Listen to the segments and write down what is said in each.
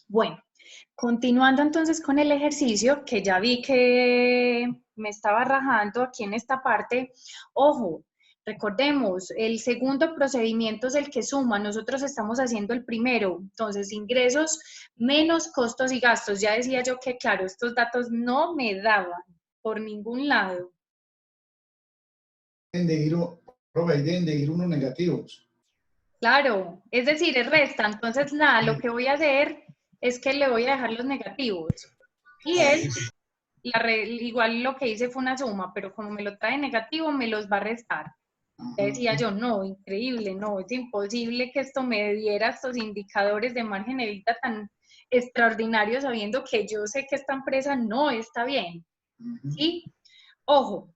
Bueno, continuando entonces con el ejercicio, que ya vi que me estaba rajando aquí en esta parte, ojo, recordemos, el segundo procedimiento es el que suma, nosotros estamos haciendo el primero, entonces ingresos menos costos y gastos. Ya decía yo que, claro, estos datos no me daban por ningún lado. Deben de ir unos negativos. Claro, es decir, es resta, entonces nada, lo que voy a hacer es que le voy a dejar los negativos. Y él igual lo que hice fue una suma, pero como me lo trae negativo, me los va a restar. Ya decía yo, no, increíble, no, es imposible que esto me diera estos indicadores de margen evita tan extraordinarios, sabiendo que yo sé que esta empresa no está bien. ¿Sí? Ojo,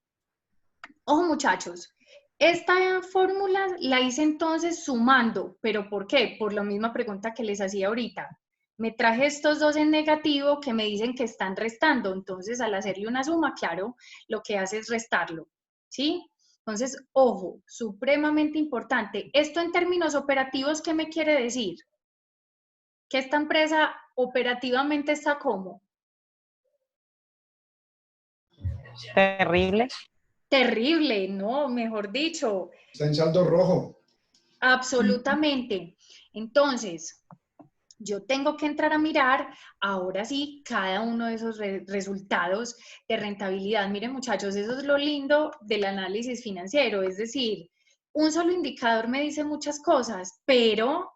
ojo muchachos, esta fórmula la hice entonces sumando, pero ¿por qué? Por la misma pregunta que les hacía ahorita. Me traje estos dos en negativo que me dicen que están restando, entonces al hacerle una suma, claro, lo que hace es restarlo, ¿sí? Entonces, ojo, supremamente importante. Esto en términos operativos, ¿qué me quiere decir? Que esta empresa operativamente está como Terrible. terrible, ¿no? Mejor dicho, Está en saldo rojo. absolutamente. Entonces, yo tengo que entrar a mirar, ahora sí, cada uno de esos resultados de rentabilidad. Miren, muchachos, eso es lo lindo del análisis financiero, es decir, un solo indicador me dice muchas cosas, pero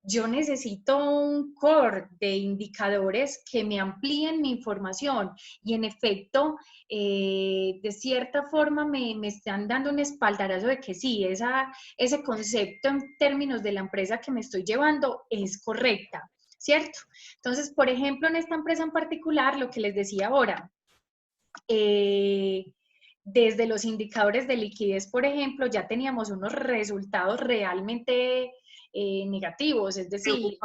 yo necesito un core de indicadores que me amplíen mi información y en efecto, de cierta forma me están dando un espaldarazo de que sí, ese concepto en términos de la empresa que me estoy llevando es correcta, ¿cierto? Entonces, por ejemplo, en esta empresa en particular, lo que les decía ahora, desde los indicadores de liquidez, por ejemplo, ya teníamos unos resultados realmente negativos, es decir,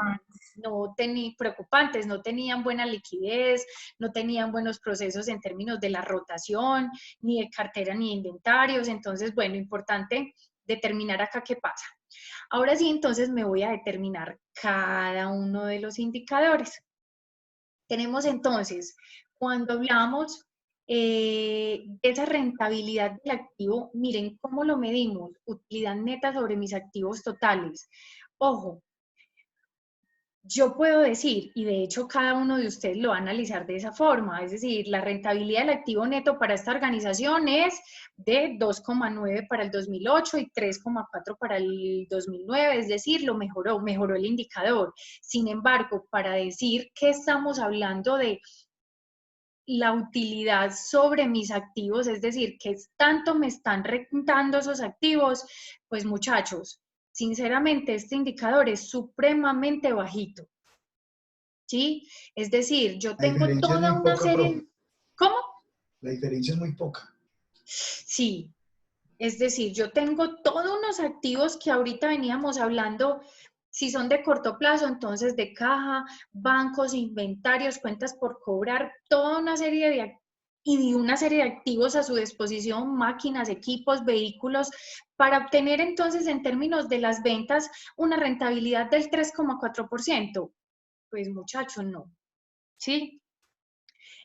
preocupantes, no tenían buena liquidez, no tenían buenos procesos en términos de la rotación, ni de cartera ni de inventarios. Entonces, bueno, importante determinar acá qué pasa. Ahora sí, entonces me voy a determinar cada uno de los indicadores. Tenemos entonces, cuando hablamos de esa rentabilidad del activo, miren cómo lo medimos, utilidad neta sobre mis activos totales. Ojo, yo puedo decir, y de hecho cada uno de ustedes lo va a analizar de esa forma, es decir, la rentabilidad del activo neto para esta organización es de 2,9 para el 2008 y 3,4 para el 2009, es decir, mejoró el indicador. Sin embargo, para decir que estamos hablando de la utilidad sobre mis activos, es decir, que tanto me están rentando esos activos, pues muchachos, sinceramente este indicador es supremamente bajito, ¿sí? Es decir, yo La tengo diferencia es toda muy una poca, profe. serie... ¿Cómo? La diferencia es muy poca. Sí, es decir, yo tengo todos unos activos que ahorita veníamos hablando, si son de corto plazo, entonces de caja, bancos, inventarios, cuentas por cobrar, toda una serie de una serie de activos a su disposición, máquinas, equipos, vehículos, para obtener entonces en términos de las ventas una rentabilidad del 3,4%. Pues muchachos, no, ¿sí?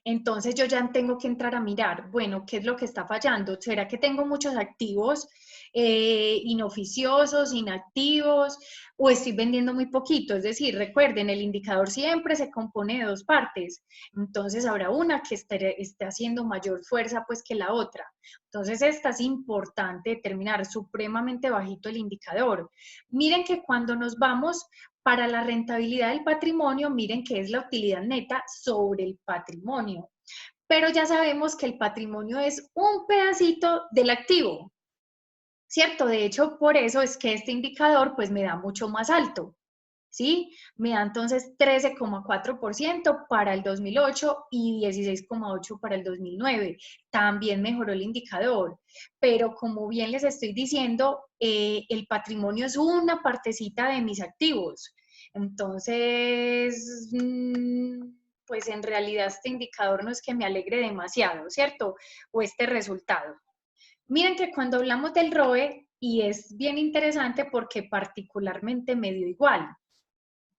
Entonces yo ya tengo que entrar a mirar, bueno, ¿qué es lo que está fallando? ¿Será que tengo muchos activos inoficiosos, inactivos, o estoy vendiendo muy poquito? Es decir, recuerden, el indicador siempre se compone de dos partes, entonces habrá una que esté haciendo mayor fuerza pues que la otra. Entonces esta es importante determinar, supremamente bajito el indicador. Miren que cuando nos vamos para la rentabilidad del patrimonio, miren que es la utilidad neta sobre el patrimonio. Pero ya sabemos que el patrimonio es un pedacito del activo, ¿cierto? De hecho, por eso es que este indicador pues me da mucho más alto, ¿sí? Me da entonces 13,4% para el 2008 y 16,8% para el 2009. También mejoró el indicador, pero como bien les estoy diciendo, el patrimonio es una partecita de mis activos. Entonces, pues en realidad este indicador no es que me alegre demasiado, ¿cierto? O este resultado. Miren que cuando hablamos del ROE, y es bien interesante porque particularmente me dio igual,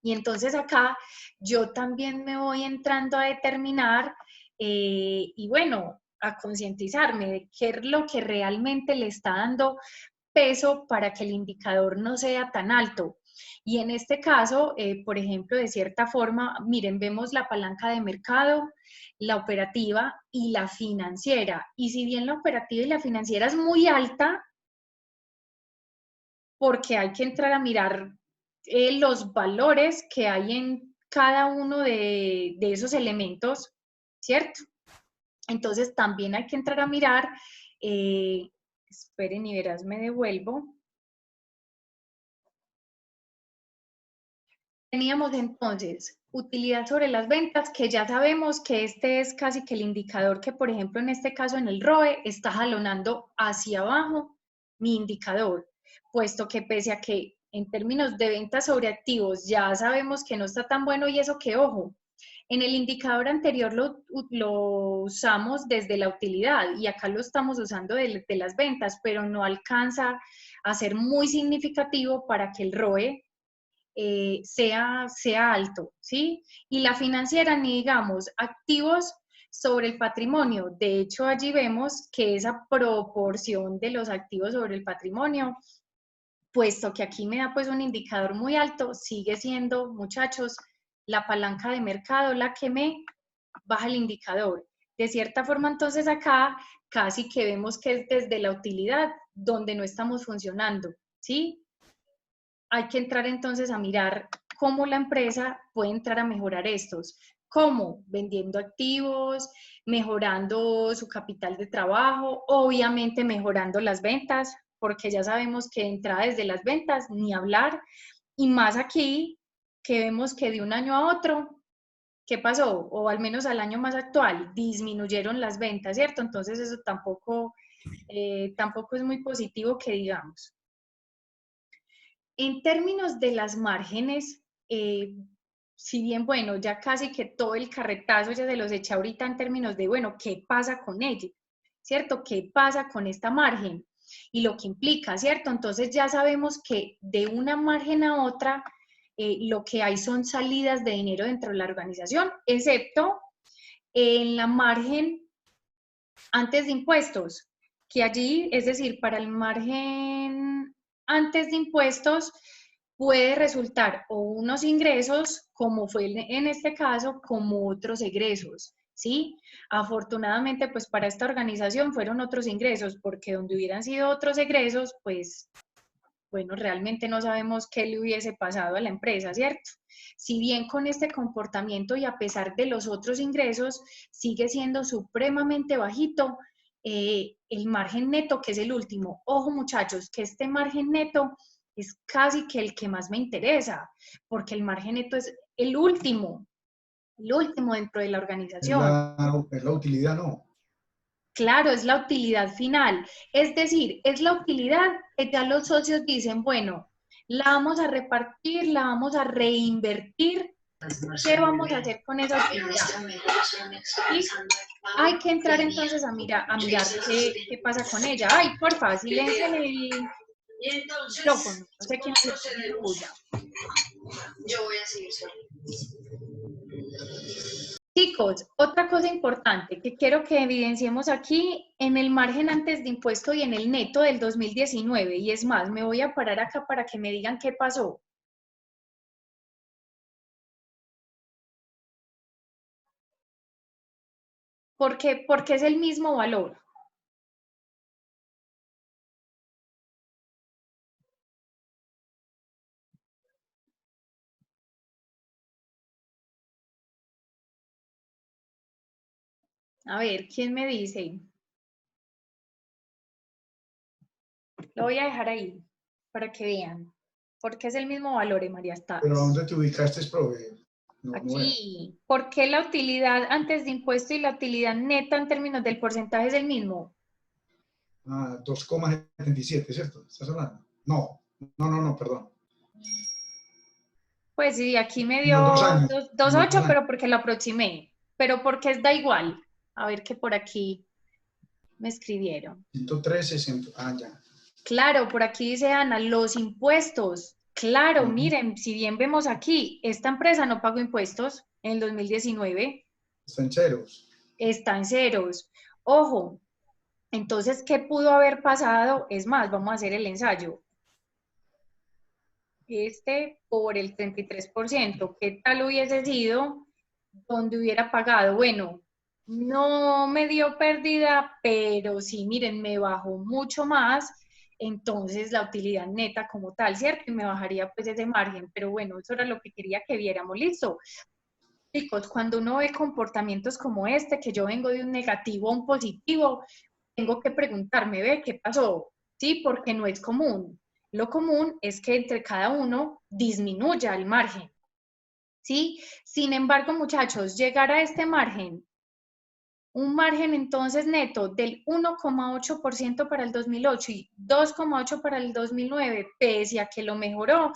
Y entonces acá yo también me voy entrando a determinar y bueno, a concientizarme de qué es lo que realmente le está dando peso para que el indicador no sea tan alto. Y en este caso, por ejemplo, de cierta forma, miren, vemos la palanca de mercado, la operativa y la financiera. Y si bien la operativa y la financiera es muy alta, porque hay que entrar a mirar los valores que hay en cada uno de esos elementos, ¿cierto? Entonces también hay que entrar a mirar, esperen y verás, me devuelvo. Teníamos entonces utilidad sobre las ventas, que ya sabemos que este es casi que el indicador que, por ejemplo, en este caso en el ROE, está jalonando hacia abajo mi indicador, puesto que pese a que en términos de ventas sobre activos ya sabemos que no está tan bueno y eso que, ojo, en el indicador anterior lo usamos desde la utilidad y acá lo estamos usando de las ventas, pero no alcanza a ser muy significativo para que el ROE sea alto, ¿sí? Y la financiera, ni digamos, activos sobre el patrimonio. De hecho, allí vemos que esa proporción de los activos sobre el patrimonio, puesto que aquí me da pues un indicador muy alto, sigue siendo, muchachos, la palanca de mercado la que me baja el indicador. De cierta forma, entonces acá casi que vemos que es desde la utilidad donde no estamos funcionando, ¿sí? Hay que entrar entonces a mirar cómo la empresa puede entrar a mejorar estos. ¿Cómo? Vendiendo activos, mejorando su capital de trabajo, obviamente mejorando las ventas, porque ya sabemos que entrada desde las ventas, ni hablar, y más aquí que vemos que de un año a otro, ¿qué pasó? O al menos al año más actual, disminuyeron las ventas, ¿cierto? Entonces eso tampoco es muy positivo que digamos. En términos de las márgenes, si bien, bueno, ya casi que todo el carretazo ya se los eché ahorita en términos de, bueno, ¿qué pasa con ella? ¿Cierto? ¿Qué pasa con esta margen? Y lo que implica, ¿cierto? Entonces ya sabemos que de una margen a otra, lo que hay son salidas de dinero dentro de la organización, excepto en la margen antes de impuestos, que allí, es decir, para el margen antes de impuestos, puede resultar o unos ingresos, como fue en este caso, como otros egresos, ¿sí? Afortunadamente, pues para esta organización fueron otros ingresos, porque donde hubieran sido otros egresos, pues, bueno, realmente no sabemos qué le hubiese pasado a la empresa, ¿cierto? Si bien con este comportamiento y a pesar de los otros ingresos, sigue siendo supremamente bajito, el margen neto, que es el último. Ojo, muchachos, que este margen neto es casi que el que más me interesa, porque el margen neto es el último dentro de la organización. Es la utilidad, no. Claro, es la utilidad final. Es decir, es la utilidad que ya los socios dicen, bueno, la vamos a repartir, la vamos a reinvertir. ¿Qué vamos a hacer con esa utilidad? ¿Sí? Hay que entrar entonces a mirar qué pasa con ella. Ay, porfa, silencien el micrófono. No sé quién se bulla. Yo voy a seguir solo. Chicos, otra cosa importante que quiero que evidenciemos aquí en el margen antes de impuesto y en el neto del 2019, y es más, me voy a parar acá para que me digan qué pasó. Porque es el mismo valor. A ver, ¿quién me dice? Lo voy a dejar ahí para que vean. Porque es el mismo valor, María Pero Estaves. ¿dónde te ubicaste, profe? No, Aquí. ¿Por qué la utilidad antes de impuesto y la utilidad neta en términos del porcentaje es el mismo? 2,77, ¿cierto? ¿Estás hablando? No, perdón. Pues sí, aquí me En los 2 dio años. En los 2 2.8, años. pero porque lo aproximé. Pero porque da igual. A ver que por aquí me escribieron. 113, ya. Claro, por aquí dice Ana, los impuestos. Claro, Ujú. miren, si bien vemos aquí, esta empresa no pagó impuestos en el 2019, Está en ceros. está en ceros. Ojo, entonces, ¿qué pudo haber pasado? Es más, vamos a hacer el ensayo. Por el 33%, ¿qué tal hubiese sido donde hubiera pagado? Bueno, no me dio pérdida, pero sí, miren, me bajó mucho más, entonces la utilidad neta como tal, ¿cierto? Y me bajaría pues ese margen, pero bueno, eso era lo que quería que viéramos, listo. Chicos, cuando uno ve comportamientos como este, que yo vengo de un negativo a un positivo, tengo que preguntarme, ve, ¿qué pasó? Sí, porque no es común. Lo común es que entre cada uno disminuya el margen, ¿sí? Sin embargo, muchachos, llegar a este margen, un margen entonces neto del 1,8% para el 2008 y 2,8% para el 2009, pese a que lo mejoró,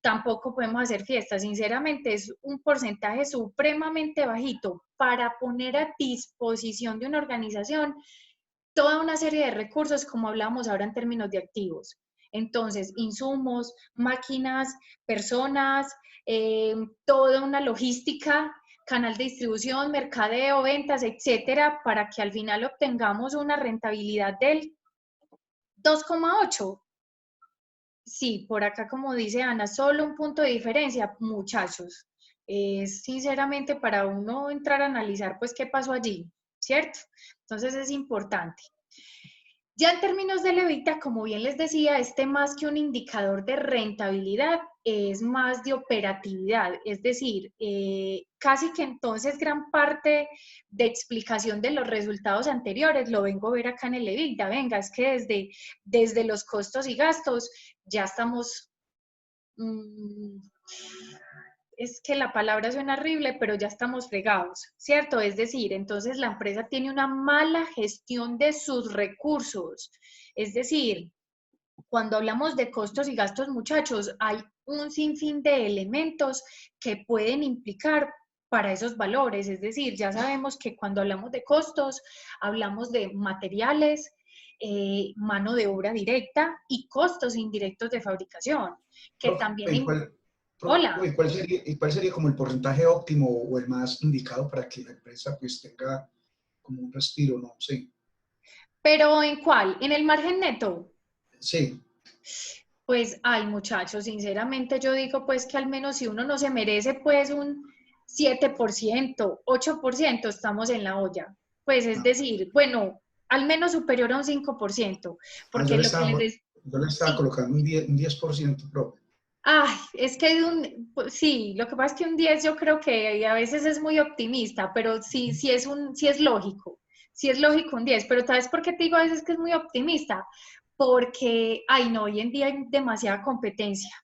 tampoco podemos hacer fiestas. Sinceramente, es un porcentaje supremamente bajito para poner a disposición de una organización toda una serie de recursos, como hablamos ahora en términos de activos. Entonces, insumos, máquinas, personas, toda una logística, canal de distribución, mercadeo, ventas, etcétera, para que al final obtengamos una rentabilidad del 2,8. Sí, por acá, como dice Ana, solo un punto de diferencia, muchachos. Es sinceramente para uno entrar a analizar, pues, qué pasó allí, ¿cierto? Entonces es importante. Ya en términos de levita, como bien les decía, este más que un indicador de rentabilidad es más de operatividad, es decir, casi que entonces gran parte de explicación de los resultados anteriores lo vengo a ver acá en el EBITDA. Venga, es que desde los costos y gastos ya estamos, es que la palabra suena horrible, pero ya estamos fregados, ¿cierto? Es decir, entonces la empresa tiene una mala gestión de sus recursos. Es decir, cuando hablamos de costos y gastos, muchachos, hay un sinfín de elementos que pueden implicar para esos valores. Es decir, ya sabemos que cuando hablamos de costos, hablamos de materiales, mano de obra directa y costos indirectos de fabricación, que Profe, también... profe, Hola. y cuál sería como el porcentaje óptimo o el más indicado para que la empresa pues tenga como un respiro, no sé? ¿Pero en cuál? ¿En el margen neto? Sí, Pues, ay, muchachos, sinceramente yo digo pues que al menos si uno no se merece pues un 7%, 8%, estamos en la olla. Pues es ah, decir, bueno, al menos superior a un 5%, porque lo que les decía, yo le estaba sí. colocando un 10%, profe. Ay, es que pues, sí, lo que pasa es que un 10 yo creo que a veces es muy optimista, pero sí, sí es lógico un 10, pero ¿sabes por qué te digo a veces que es muy optimista? Porque, ay no, hoy en día hay demasiada competencia,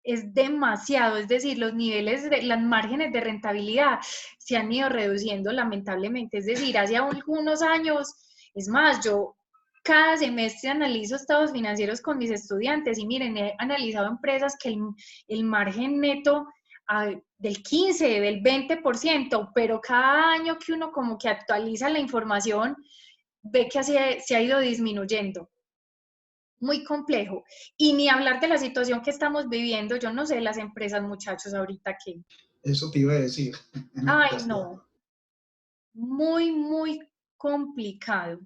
es demasiado, es decir, los niveles, las márgenes de rentabilidad se han ido reduciendo lamentablemente, es decir, hace algunos años, es más, yo cada semestre analizo estados financieros con mis estudiantes y miren, he analizado empresas que el margen neto del 15, del 20%, pero cada año que uno como que actualiza la información, ve que se ha ido disminuyendo. Muy complejo. Y ni hablar de la situación que estamos viviendo, yo no sé, las empresas, muchachos, ahorita que, Eso te iba a decir. Ya ay, está. no, muy, muy complicado.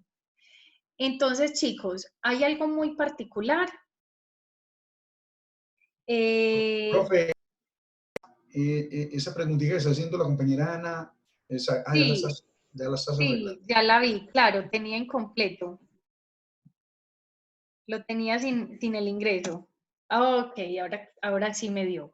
Entonces, chicos, hay algo muy particular. Eh, Profe, esa preguntita que está haciendo la compañera Ana, sí, ya la estás sí, arreglando. ya la vi, claro, tenía incompleto, lo tenía sin el ingreso. Ok, ahora sí me dio.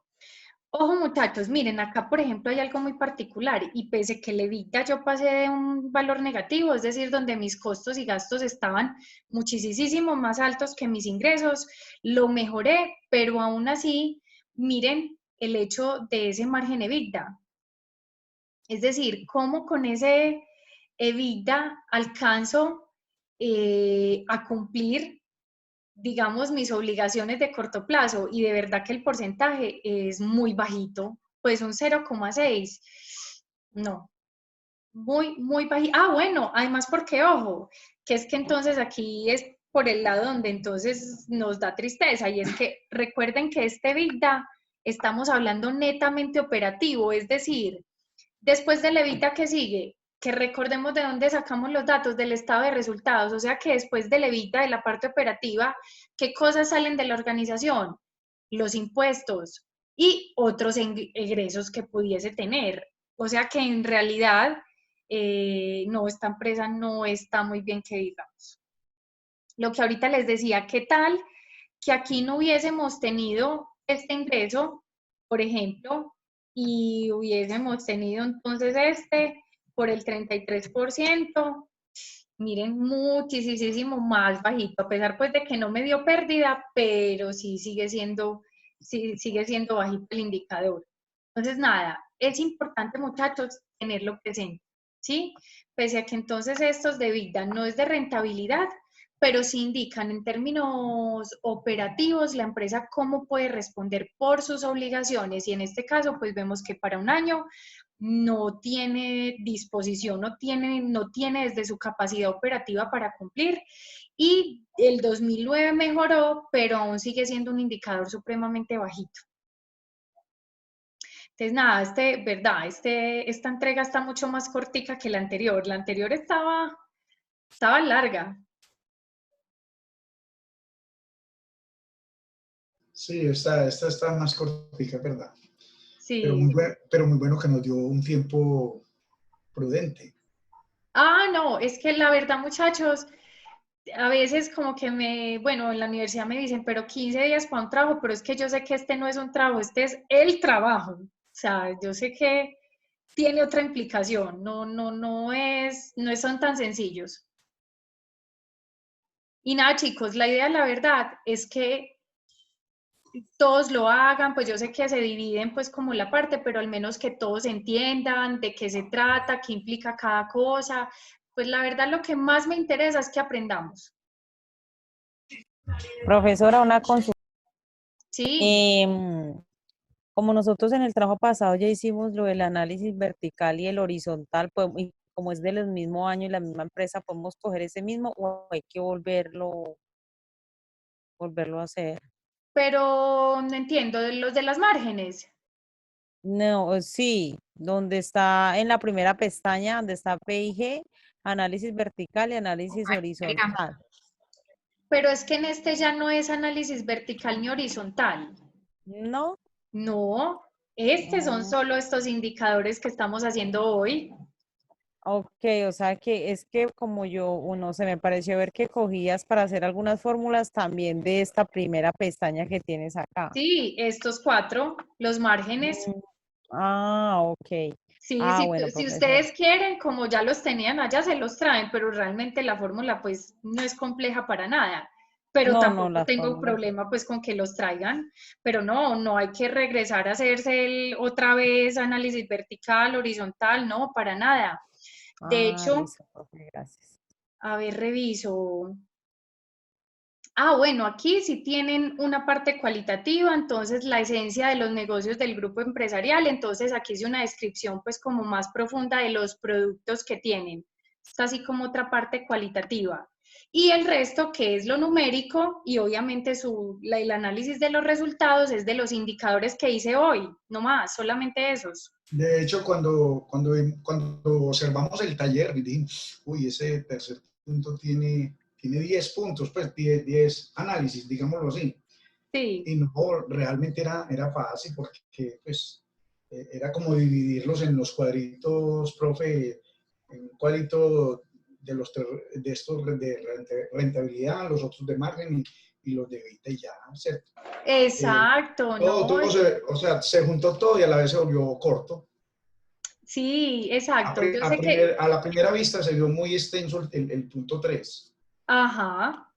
Ojo, muchachos, miren, acá por ejemplo hay algo muy particular y pese que el EBITDA yo pasé de un valor negativo, es decir, donde mis costos y gastos estaban muchísimo más altos que mis ingresos, lo mejoré, pero aún así, miren el hecho de ese margen EBITDA. Es decir, cómo con ese EBITDA alcanzo a cumplir, digamos, mis obligaciones de corto plazo y de verdad que el porcentaje es muy bajito, pues un 0,6, no, muy bajito. Ah, bueno, además porque, ojo, que es que entonces aquí por el lado donde entonces nos da tristeza, y es que recuerden que este EBITDA estamos hablando netamente operativo, es decir, después del EBITDA que sigue, que recordemos de dónde sacamos los datos del estado de resultados, o sea que después del EBITDA de la parte operativa, ¿qué cosas salen de la organización? Los impuestos y otros egresos que pudiese tener. O sea que en realidad no, esta empresa no está muy bien que digamos. Lo que ahorita les decía, ¿qué tal que aquí no hubiésemos tenido este ingreso, por ejemplo, y hubiésemos tenido entonces este por el 33%? Miren, muchísimo más bajito, a pesar pues de que no me dio pérdida, pero sí sigue siendo bajito el indicador. Entonces, nada, es importante, muchachos, tenerlo presente, ¿sí? Pese a que entonces estos de vida no es de rentabilidad, pero sí indican en términos operativos la empresa cómo puede responder por sus obligaciones, y en este caso pues vemos que para un año no tiene disposición, no tiene desde su capacidad operativa para cumplir, y el 2009 mejoró, pero aún sigue siendo un indicador supremamente bajito. Entonces, nada, esta entrega está mucho más cortica que la anterior. La anterior estaba larga. Sí, esta está más cortica, ¿verdad? Sí. Pero muy bueno que nos dio un tiempo prudente. Ah, no, es que la verdad, muchachos, a veces como que bueno, en la universidad me dicen, pero 15 días para un trabajo, pero es que yo sé que este no es un trabajo, este es el trabajo. O sea, yo sé que tiene otra implicación, no son tan sencillos. Y nada, chicos, la idea, la verdad, es que todos lo hagan, pues yo sé que se dividen pues como la parte, pero al menos que todos entiendan de qué se trata, qué implica cada cosa. Pues la verdad lo que más me interesa es que aprendamos. Profesora, una consulta. Sí, Como nosotros en el trabajo pasado ya hicimos lo del análisis vertical y el horizontal, pues, y como es del mismo año y la misma empresa, ¿podemos coger ese mismo o hay que volverlo a hacer? pero no entiendo, de los de las márgenes. No, sí, donde está en la primera pestaña, donde está PIG, análisis vertical y análisis Mira, horizontal. pero es que en este ya no es análisis vertical ni horizontal. ¿No? No, estos son Mm, solo estos indicadores que estamos haciendo hoy. ok, o sea que es que como uno se me pareció ver que cogías para hacer algunas fórmulas también de esta primera pestaña que tienes acá. Sí, estos cuatro, los márgenes. Mm, ah, ok. Sí, Ah, sí, bueno, si profesor. ustedes quieren, como ya los tenían allá, se los traen, pero realmente la fórmula pues no es compleja para nada. Pero No, no, tampoco las tengo fórmulas. problema pues con que los traigan. Pero no hay que regresar a hacerse otra vez análisis vertical, horizontal, no, para nada. De Ah, hecho, listo, profe, gracias. a ver, reviso. Ah, bueno, aquí sí tienen una parte cualitativa, entonces la esencia de los negocios del grupo empresarial, entonces aquí es una descripción pues como más profunda de los productos que tienen. Está así como otra parte cualitativa. Y el resto, que es lo numérico y obviamente el análisis de los resultados es de los indicadores que hice hoy, no más, solamente esos. De hecho, cuando observamos el taller, dijimos, uy, ese tercer punto tiene 10 puntos, pues 10 análisis, digámoslo así. Sí, Y no, realmente era fácil porque pues era como dividirlos en los cuadritos, profe, en un cuadrito de estos de rentabilidad, los otros de margen y los de evita y ya, ¿cierto? exacto, ¿no? O sea, se juntó todo y a la vez se volvió corto. Sí, exacto. Yo sé que, A la primera vista se vio muy extenso el punto 3. ajá,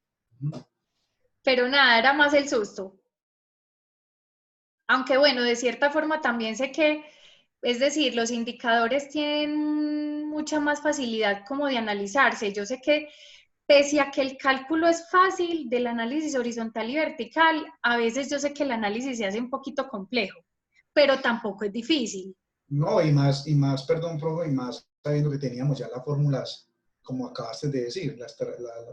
pero nada, era más el susto. Aunque bueno, de cierta forma también sé que, es decir, los indicadores tienen mucha más facilidad como de analizarse. Yo sé que pese a que el cálculo es fácil del análisis horizontal y vertical, a veces yo sé que el análisis se hace un poquito complejo, pero tampoco es difícil. No, perdón, profe, y más sabiendo que teníamos ya las fórmulas, como acabaste de decir,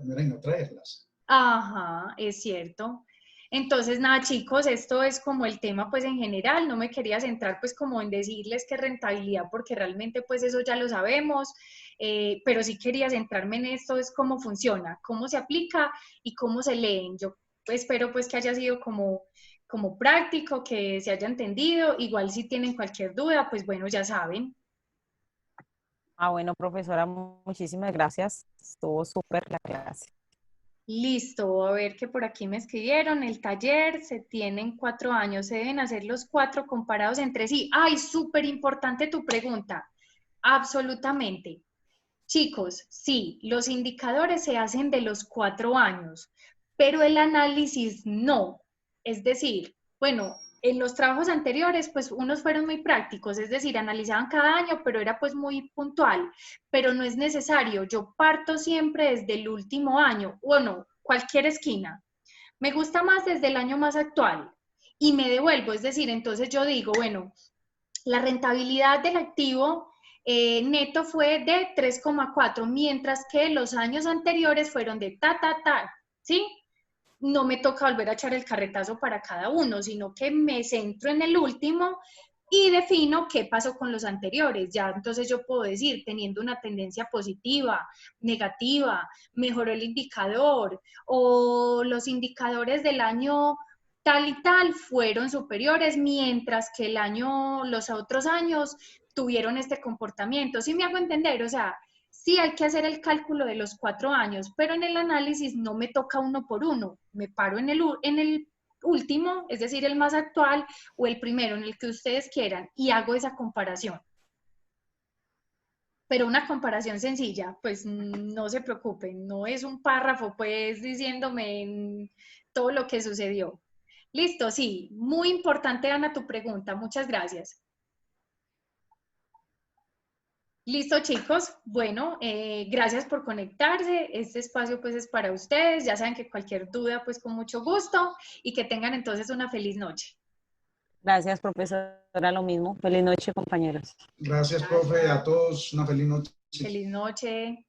no era y no traerlas. Ajá, es cierto. Entonces, nada, chicos, esto es como el tema pues en general, no me quería centrar pues como en decirles qué rentabilidad, porque realmente pues eso ya lo sabemos, pero sí quería centrarme en esto, es cómo funciona, cómo se aplica y cómo se leen. Yo espero pues que haya sido como práctico, que se haya entendido, igual si tienen cualquier duda, pues bueno, ya saben. Ah, bueno, profesora, muchísimas gracias. Estuvo súper la clase. Listo, a ver que por aquí me escribieron, el taller se tienen 4 años, se deben hacer los 4 comparados entre sí. Ay, súper importante tu pregunta, absolutamente. Chicos, sí, los indicadores se hacen de los 4 años, pero el análisis no. Es decir, bueno, en los trabajos anteriores, pues unos fueron muy prácticos, es decir, analizaban cada año, pero era pues muy puntual, pero no es necesario. Yo parto siempre desde el último año, o no, cualquier esquina. Me gusta más desde el año más actual y me devuelvo, es decir, entonces yo digo, bueno, la rentabilidad del activo neto fue de 3,4, mientras que los años anteriores fueron de ¿sí? No me toca volver a echar el carretazo para cada uno, sino que me centro en el último y defino qué pasó con los anteriores. Ya entonces yo puedo decir, teniendo una tendencia positiva, negativa, mejoró el indicador o los indicadores del año tal y tal fueron superiores, mientras que los otros años tuvieron este comportamiento. ¿Sí me hago entender? O sea, sí hay que hacer el cálculo de los 4 años, pero en el análisis no me toca uno por uno, me paro en el último, es decir, el más actual, o el primero, en el que ustedes quieran, y hago esa comparación. Pero una comparación sencilla, pues no se preocupen, no es un párrafo pues diciéndome todo lo que sucedió. Listo, sí, muy importante, Ana, tu pregunta, muchas gracias. Listo, chicos. Bueno, gracias por conectarse. Este espacio pues es para ustedes. Ya saben que cualquier duda pues con mucho gusto y que tengan entonces una feliz noche. Gracias, profesora, lo mismo. Feliz noche, compañeros. Gracias, profe, a todos. Una feliz noche. Feliz noche.